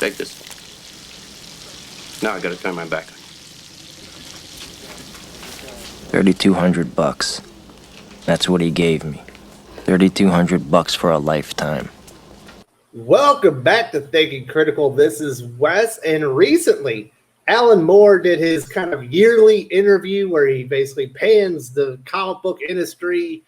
Take this. Now I gotta turn my back. $3,200. That's what he gave me. $3,200 for a lifetime. Welcome back to Thinking Critical. This is Wes, and recently Alan Moore did his kind of yearly interview where he basically pans the comic book industry,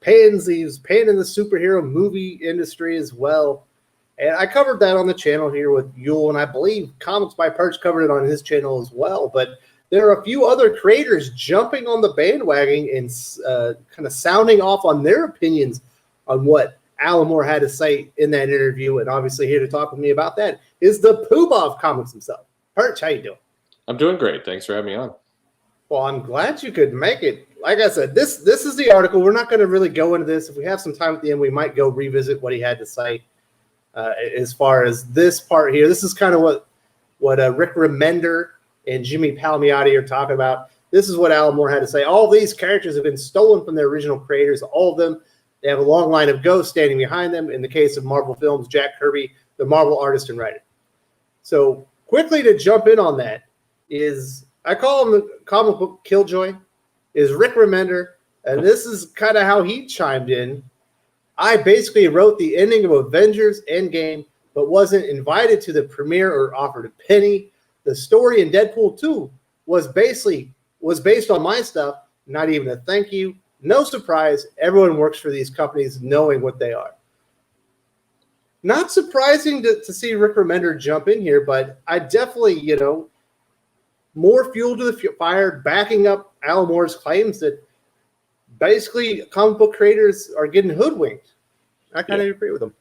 he's panning the superhero movie industry as well. And I covered that on the channel here with Yule, and I believe Comics by Perch covered it on his channel as well. But there are a few other creators jumping on the bandwagon and kind of sounding off on their opinions on what Alan Moore had to say in that interview. And obviously here to talk with me about that is the poobah of comics himself. Perch, how you doing? I'm doing great. Thanks for having me on. Well, I'm glad you could make it. Like I said, this is the article. We're not going to really go into this. If we have some time at the end, we might go revisit what he had to say. As far as this part here, this is kind of what Rick Remender and Jimmy Palmiotti are talking about. This is what Alan Moore had to say. All these characters have been stolen from their original creators, all of them. They have a long line of ghosts standing behind them. In the case of Marvel Films, Jack Kirby, the Marvel artist and writer. So quickly to jump in on that is, I call him the comic book killjoy, is Rick Remender. And this is kind of how he chimed in. I basically wrote the ending of Avengers Endgame, but wasn't invited to the premiere or offered a penny. The story in Deadpool 2 was based on my stuff, not even a thank you. No surprise, everyone works for these companies knowing what they are. Not surprising to see Rick Remender jump in here, but I definitely, more fuel to the fire, backing up Alan Moore's claims that basically comic book creators are getting hoodwinked. I kind of agree with him.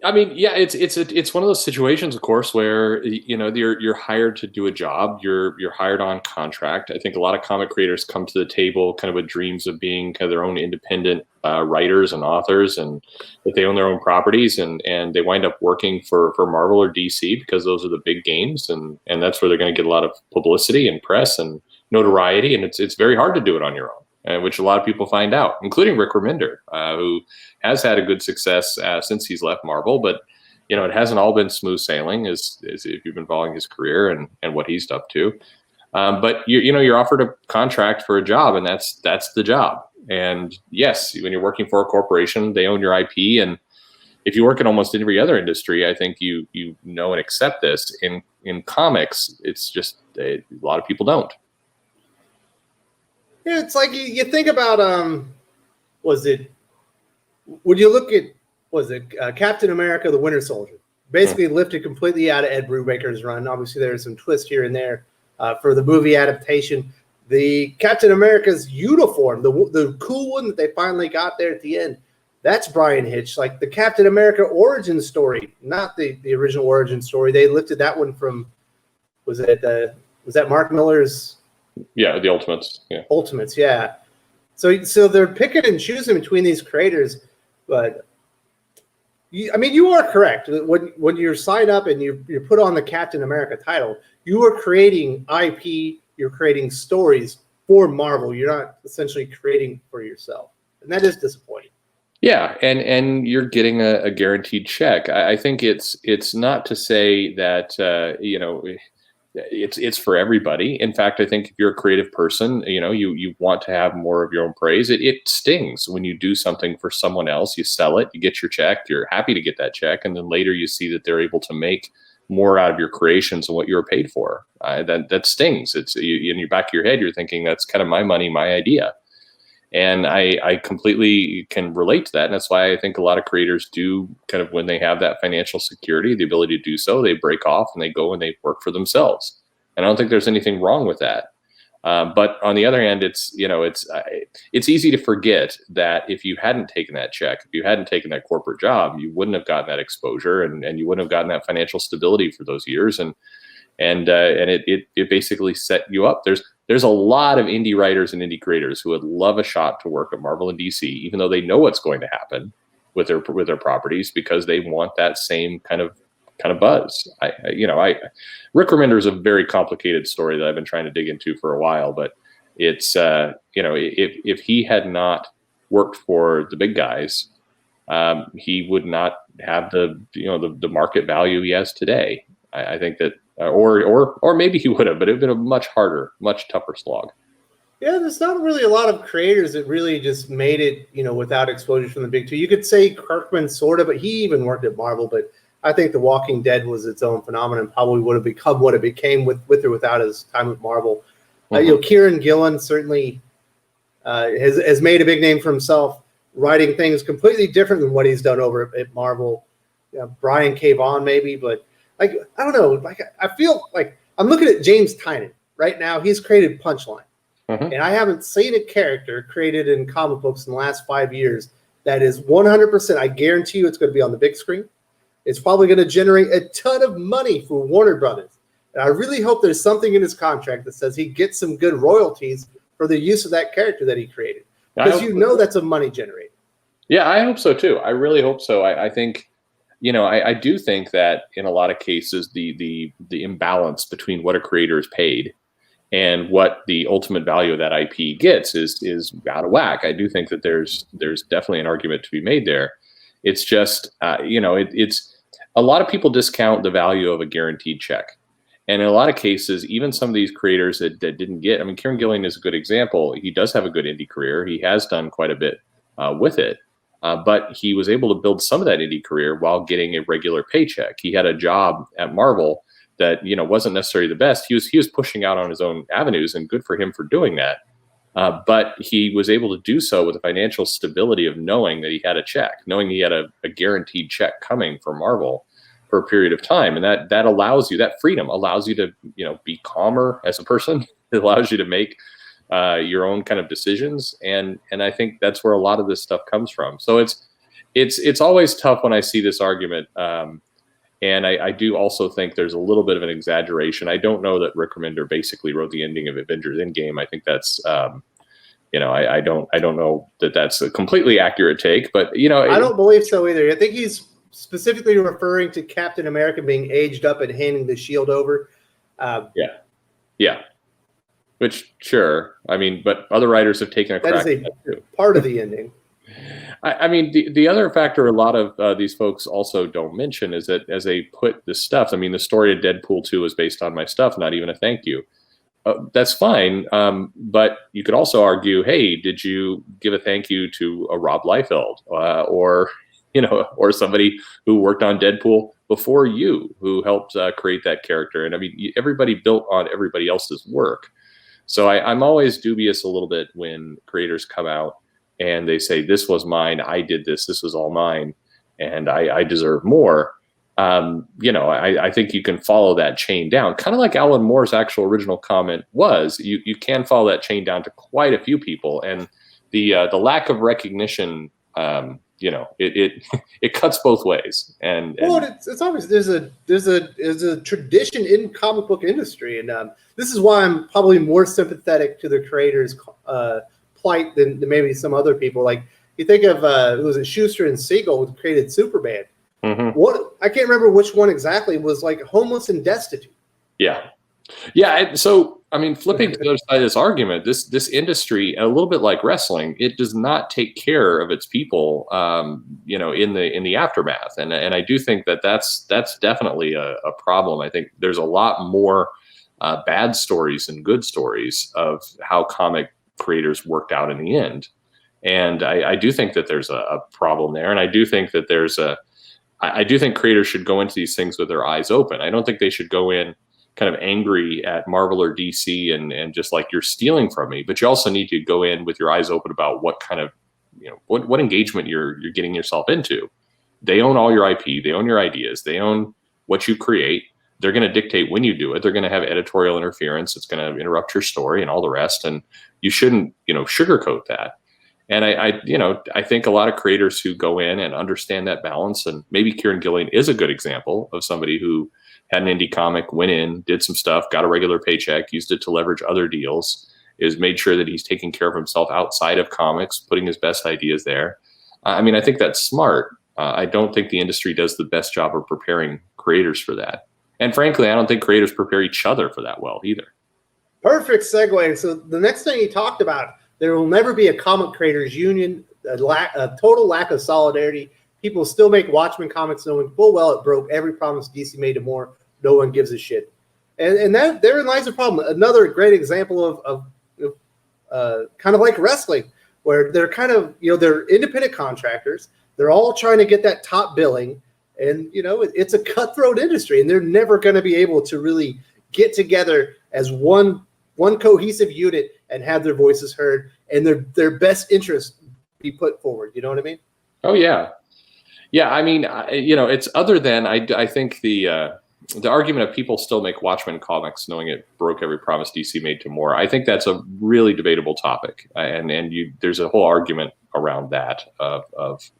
I mean, yeah, it's one of those situations, of course, where you're hired to do a job. You're hired on contract. I think a lot of comic creators come to the table kind of with dreams of being kind of their own independent writers and authors, and that they own their own properties, and they wind up working for Marvel or DC because those are the big games, and that's where they're going to get a lot of publicity and press and notoriety, and it's very hard to do it on your own. Which a lot of people find out, including Rick Remender, who has had a good success since he's left Marvel. But, it hasn't all been smooth sailing as if you've been following his career and what he's up to. But, you're offered a contract for a job, and that's the job. And, yes, when you're working for a corporation, they own your IP. And if you work in almost every other industry, I think you know and accept this. In comics, it's just a lot of people don't. Yeah, it's like you think about would you look at Captain America: The Winter Soldier? Basically lifted completely out of Ed Brubaker's run. Obviously, there's some twist here and there for the movie adaptation. The Captain America's uniform, the cool one that they finally got there at the end, that's Brian Hitch. Like the Captain America origin story, not the original origin story. They lifted that one from was that Mark Miller's? Yeah, the Ultimates. Yeah, Ultimates. Yeah. So they're picking and choosing between these creators, but you are correct. When you sign up and you put on the Captain America title, you are creating IP. You're creating stories for Marvel. You're not essentially creating for yourself, and that is disappointing. Yeah, and you're getting a guaranteed check. I think it's not to say that it's for everybody. In fact, I think if you're a creative person, you want to have more of your own praise. It stings when you do something for someone else. You sell it, you get your check, you're happy to get that check, and then later you see that they're able to make more out of your creations than what you were paid for. That stings. It's in your back of your head, you're thinking that's kind of my money, my idea. And I completely can relate to that. And that's why I think a lot of creators do kind of, when they have that financial security, the ability to do so, they break off and they go and they work for themselves. And I don't think there's anything wrong with that. But on the other hand, it's easy to forget that if you hadn't taken that check, if you hadn't taken that corporate job, you wouldn't have gotten that exposure and you wouldn't have gotten that financial stability for those years. And it basically set you up. There's a lot of indie writers and indie creators who would love a shot to work at Marvel and DC, even though they know what's going to happen with their properties, because they want that same kind of buzz. Rick Remender is a very complicated story that I've been trying to dig into for a while, but it's if he had not worked for the big guys, he would not have the market value he has today. I think that, or maybe he would have, but it would have been a much harder, much tougher slog. Yeah, there's not really a lot of creators that really just made it, without exposure from the big two. You could say Kirkman sort of, but he even worked at Marvel. But I think The Walking Dead was its own phenomenon. Probably would have become what it became with or without his time at Marvel. Kieran Gillen certainly has made a big name for himself, writing things completely different than what he's done over at Marvel. Brian K. Vaughan maybe, but I don't know. I feel like I'm looking at James Tynion right now. He's created Punchline. And I haven't seen a character created in comic books in the last 5 years that is 100%. I guarantee you it's going to be on the big screen. It's probably going to generate a ton of money for Warner Brothers. And I really hope there's something in his contract that says he gets some good royalties for the use of that character that he created. Because that's a money generator. Yeah, I hope so too. I really hope so. I think, I do think that in a lot of cases, the imbalance between what a creator is paid and what the ultimate value of that IP gets is out of whack. I do think that there's definitely an argument to be made there. It's just, it's a lot of people discount the value of a guaranteed check. And in a lot of cases, even some of these creators that didn't get, Kieran Gillen is a good example. He does have a good indie career. He has done quite a bit with it. But he was able to build some of that indie career while getting a regular paycheck. He had a job at Marvel that wasn't necessarily the best. He was pushing out on his own avenues, and good for him for doing that. But he was able to do so with the financial stability of knowing that he had a check, knowing he had a guaranteed check coming from Marvel for a period of time, and that allows you, that freedom allows you to be calmer as a person. It allows you to make your own kind of decisions, and I think that's where a lot of this stuff comes from. So it's always tough when I see this argument. And I do also think there's a little bit of an exaggeration. I don't know that Rick Remender basically wrote the ending of Avengers Endgame. I think that's, I don't know that that's a completely accurate take, but I don't believe so either. I think he's specifically referring to Captain America being aged up and handing the shield over. Yeah. Which, sure. But other writers have taken a crack at that too. Part of the ending. The other factor a lot of these folks also don't mention is that as they put this stuff, the story of Deadpool 2 is based on my stuff, not even a thank you. That's fine. But you could also argue, hey, did you give a thank you to a Rob Liefeld or somebody who worked on Deadpool before you, who helped create that character? And everybody built on everybody else's work. So I'm always dubious a little bit when creators come out and they say, this was mine, I did this was all mine, and I deserve more. I think you can follow that chain down, kind of like Alan Moore's actual original comment was. You can follow that chain down to quite a few people, and the lack of recognition, it cuts both ways. And it's obvious there's a tradition in comic book industry, and this is why I'm probably more sympathetic to the creators' plight than maybe some other people. Like you think of who was it, Schuster and Siegel, who created Superman. I can't remember which one exactly was like homeless and destitute. Yeah. So flipping to the other side of this argument, this industry, a little bit like wrestling, it does not take care of its people, in the aftermath, and I do think that's definitely a problem. I think there's a lot more bad stories than good stories of how comic creators worked out in the end, and I do think that there's a problem there, and I do think that I do think creators should go into these things with their eyes open. I don't think they should go in kind of angry at Marvel or DC and just like, you're stealing from me, but you also need to go in with your eyes open about what kind of, what engagement you're getting yourself into. They own all your IP, they own your ideas, they own what you create. They're going to dictate when you do it. They're going to have editorial interference. It's going to interrupt your story and all the rest. And you shouldn't, sugarcoat that. And I think a lot of creators who go in and understand that balance, and maybe Kieran Gillen is a good example of somebody who had an indie comic, went in, did some stuff, got a regular paycheck, used it to leverage other deals, is made sure that he's taking care of himself outside of comics, putting his best ideas there. I think that's smart. I don't think the industry does the best job of preparing creators for that. And frankly, I don't think creators prepare each other for that well either. Perfect segue. So the next thing he talked about, there will never be a comic creators union a total lack of solidarity. People still make Watchmen comics knowing full well it broke every promise DC made to Moore. No one gives a shit. And that therein lies the problem. Another great example of kind of like wrestling, where they're kind of, they're independent contractors. They're all trying to get that top billing. And, it's a cutthroat industry, and they're never going to be able to really get together as one cohesive unit and have their voices heard and their best interests be put forward. You know what I mean? Oh, yeah. Yeah, I mean, it's other than, I think the argument of people still make Watchmen comics knowing it broke every promise DC made to Moore. I think that's a really debatable topic. And there's a whole argument around that of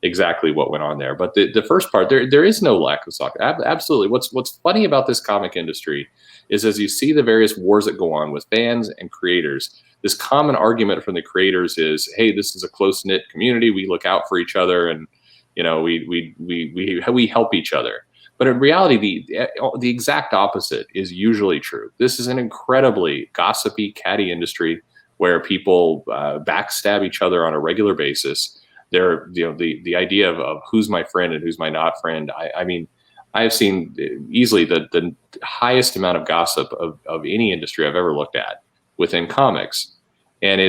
exactly what went on there. But the first part, there is no lack of stock. Absolutely. What's funny about this comic industry is as you see the various wars that go on with fans and creators, this common argument from the creators is, hey, this is a close-knit community. We look out for each other, and we help each other. But in reality, the exact opposite is usually true. This is an incredibly gossipy, catty industry where people backstab each other on a regular basis. The idea of who's my friend and who's my not friend. I mean, I have seen easily the highest amount of gossip of any industry I've ever looked at within comics, and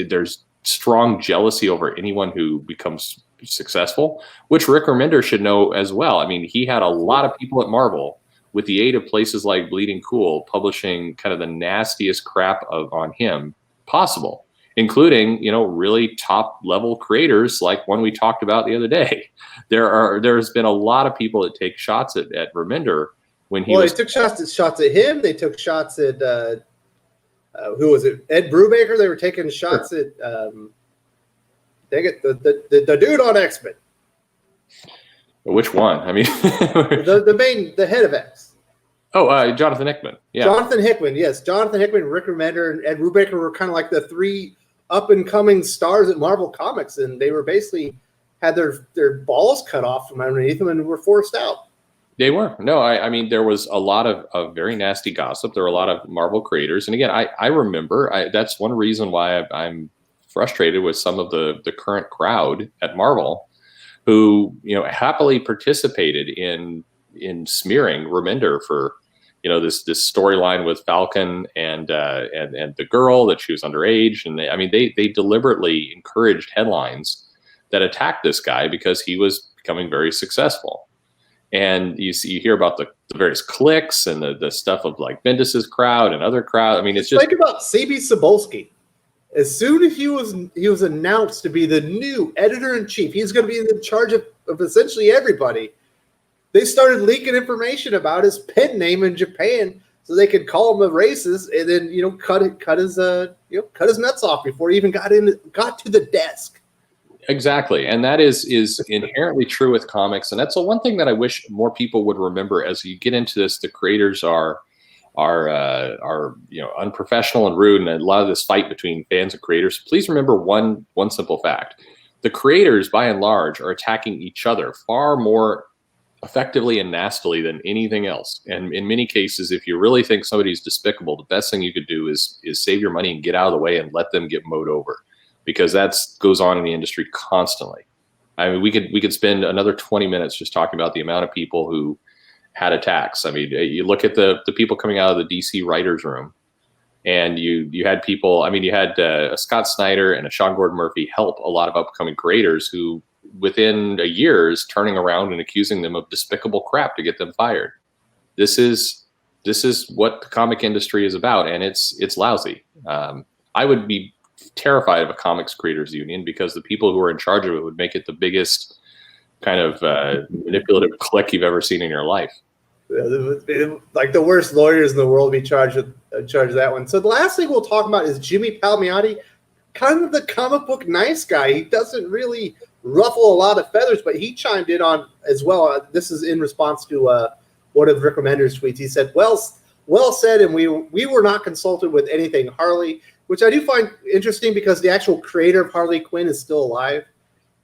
there's strong jealousy over anyone who becomes successful, which Rick Remender should know as well. I mean, he had a lot of people at Marvel, with the aid of places like Bleeding Cool, publishing kind of the nastiest crap on him possible, including, really top level creators like one we talked about the other day. There's been a lot of people that take shots at Remender when he they took shots at him. They took shots at who was it? Ed Brubaker. They were taking shots at the dude on X-Men. Which one? I mean, the head of X. Oh, Jonathan Hickman. Yeah, Jonathan Hickman. Yes, Jonathan Hickman, Rick Remender, and Ed Brubaker were kind of like the three up and coming stars at Marvel Comics, and they were basically had their balls cut off from underneath them and were forced out. They were. No, I mean, there was a lot of very nasty gossip. There were a lot of Marvel creators, and again, I remember that's one reason why I'm frustrated with some of the current crowd at Marvel, who happily participated in smearing Remender for this storyline with Falcon and the girl that she was underage, and they deliberately encouraged headlines that attacked this guy because he was becoming very successful. And you hear about the various cliques and the stuff of like Bendis's crowd and other crowd. I mean, it's just think about C.B. Cebulski. As soon as he was announced to be the new editor-in-chief, he's going to be in charge of essentially everybody. They started leaking information about his pen name in Japan so they could call him a racist, and then cut his nuts off before he even got to the desk. Exactly, and that is inherently true with comics, and that's the one thing that I wish more people would remember as you get into this. The creators are unprofessional and rude, and a lot of this fight between fans and creators. Please remember one simple fact: the creators, by and large, are attacking each other far more effectively and nastily than anything else. And in many cases, if you really think somebody's despicable, the best thing you could do is save your money and get out of the way and let them get mowed over, because that goes on in the industry constantly. I mean, we could spend another 20 minutes just talking about the amount of people who had attacks. I mean, you look at the people coming out of the DC writers' room, and you had people. I mean, you had a Scott Snyder and a Sean Gordon Murphy help a lot of upcoming creators who, within a year, is turning around and accusing them of despicable crap to get them fired. This is what the comic industry is about, and it's lousy. I would be terrified of a comics creators union, because the people who are in charge of it would make it the biggest kind of manipulative clique you've ever seen in your life. Like the worst lawyers in the world be charged of that one. So the last thing we'll talk about is Jimmy Palmiotti, kind of the comic book nice guy. He doesn't really ruffle a lot of feathers, but he chimed in on as well. This is in response to one of Rick Remender's tweets. He said, well said, and we were not consulted with anything Harley, which I do find interesting because the actual creator of Harley Quinn is still alive.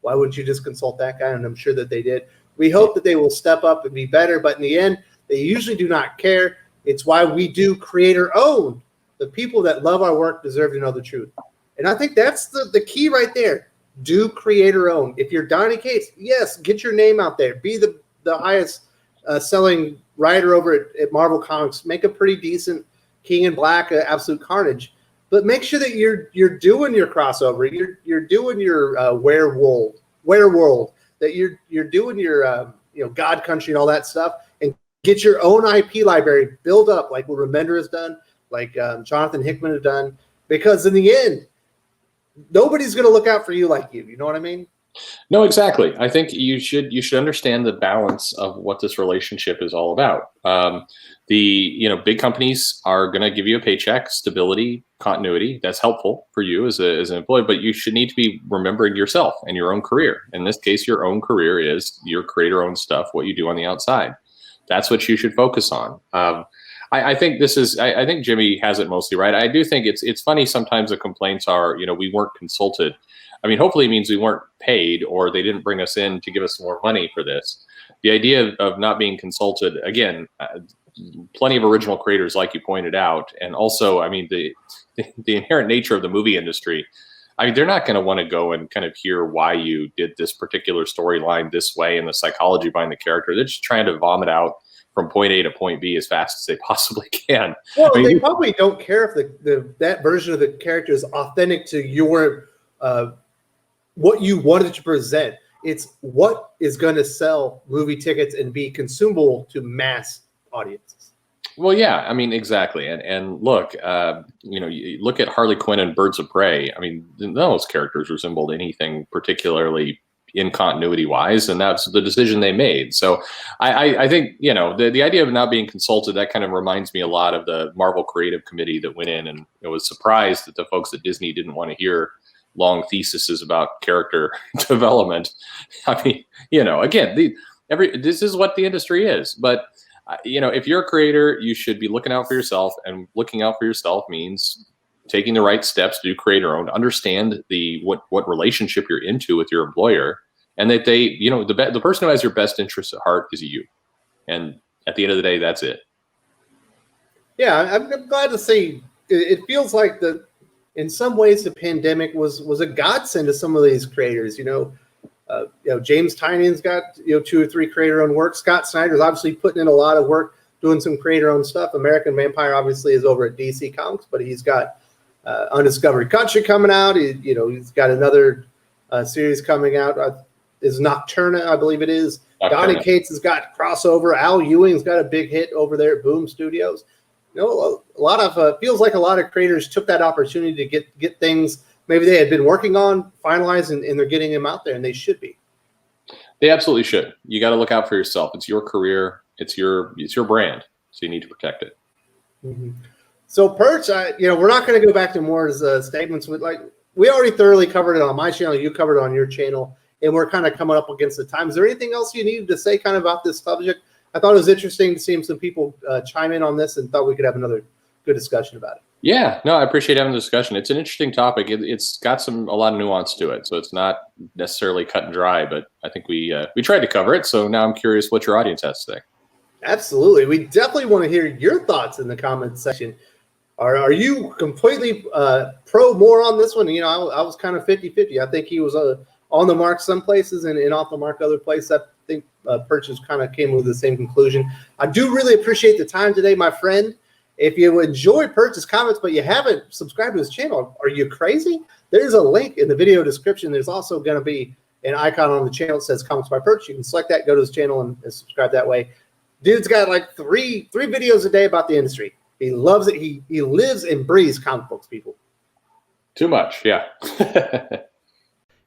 Why wouldn't you just consult that guy? And I'm sure that they did. We hope that they will step up and be better, but in the end, they usually do not care. It's why we do creator-owned. The people that love our work deserve to know the truth. And I think that's the key right there. Do creator own. If you're Donny Cates, yes, get your name out there. Be the highest selling writer over at Marvel Comics. Make a pretty decent King in Black, Absolute Carnage. But make sure that you're doing your crossover. You're doing your Werewolf. That you're doing your God Country and all that stuff, and get your own IP library build up like what Remender has done, like Jonathan Hickman has done. Because in the end, nobody's going to look out for you like you. You know what I mean? No, exactly. I think you should understand the balance of what this relationship is all about. Big companies are going to give you a paycheck, stability, continuity. That's helpful for you as an employee, but you should need to be remembering yourself and your own career. In this case, your own career is your creator-owned stuff, what you do on the outside. That's what you should focus on. I think I think Jimmy has it mostly right. I do think it's funny sometimes the complaints are, we weren't consulted. I mean, hopefully it means we weren't paid or they didn't bring us in to give us more money for this. The idea of not being consulted, again, plenty of original creators, like you pointed out. And also, I mean, the inherent nature of the movie industry, I mean, they're not going to want to go and kind of hear why you did this particular storyline this way and the psychology behind the character. They're just trying to vomit out from point A to point B as fast as they possibly can. Well, I mean, they probably don't care if that version of the character is authentic to your what you wanted to present. It's what is going to sell movie tickets and be consumable to mass audiences. Well, yeah, I mean, exactly. And look, you look at Harley Quinn and Birds of Prey. I mean, none of those characters resembled anything particularly in continuity wise, and that's the decision they made. So I think, the idea of not being consulted, that kind of reminds me a lot of the Marvel Creative Committee that went in and was surprised that the folks at Disney didn't want to hear long theses about character development. I mean, again, this is what the industry is. But, if you're a creator, you should be looking out for yourself, and looking out for yourself means taking the right steps to do creator owned, understand what relationship you're into with your employer, and that they, the person who has your best interest at heart is you. And at the end of the day, that's it. Yeah, I'm glad to see. It feels like in some ways, the pandemic was a godsend to some of these creators. James Tynion's got 2 or 3 creator-owned work. Scott Snyder's obviously putting in a lot of work doing some creator-owned stuff. American Vampire obviously is over at DC Comics, but he's got Undiscovered Country coming out. He's got another series coming out. Is Nocturna, I believe it is. Donny Cates has got crossover. Al Ewing's got a big hit over there at Boom Studios. A lot of feels like a lot of creators took that opportunity to get things maybe they had been working on, finalized, and they're getting them out there, and they should be. They absolutely should. You got to look out for yourself. It's your career. It's your brand. So you need to protect it. Mm-hmm. So Perch, we're not going to go back to Moore's statements. We already thoroughly covered it on my channel. You covered it on your channel, and we're kind of coming up against the time. Is there anything else you needed to say kind of about this subject? I thought it was interesting to see some people chime in on this, and thought we could have another good discussion about it. Yeah, no, I appreciate having the discussion. It's an interesting topic. It's got a lot of nuance to it, so it's not necessarily cut and dry. But I think we tried to cover it. So now I'm curious what your audience has to say. Absolutely, we definitely want to hear your thoughts in the comments section. Are you completely pro Moore on this one? I was kind of 50-50. I think he was on the mark some places and off the mark other places. I think Perch kind of came with the same conclusion. I do really appreciate the time today, my friend. If you enjoy Perch's comments, but you haven't subscribed to his channel, are you crazy? There's a link in the video description. There's also going to be an icon on the channel that says Comments by Perch. You can select that, go to his channel, and subscribe that way. Dude's got like three videos a day about the industry. He loves it. He lives and breathes comic books, people. Too much, yeah.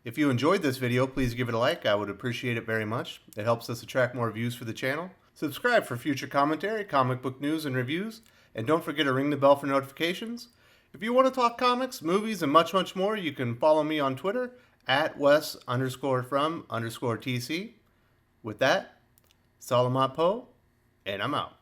If you enjoyed this video, please give it a like. I would appreciate it very much. It helps us attract more views for the channel. Subscribe for future commentary, comic book news, and reviews. And don't forget to ring the bell for notifications. If you want to talk comics, movies, and much, much more, you can follow me on Twitter at Wes_from_TC. With that, Salamat Po, and I'm out.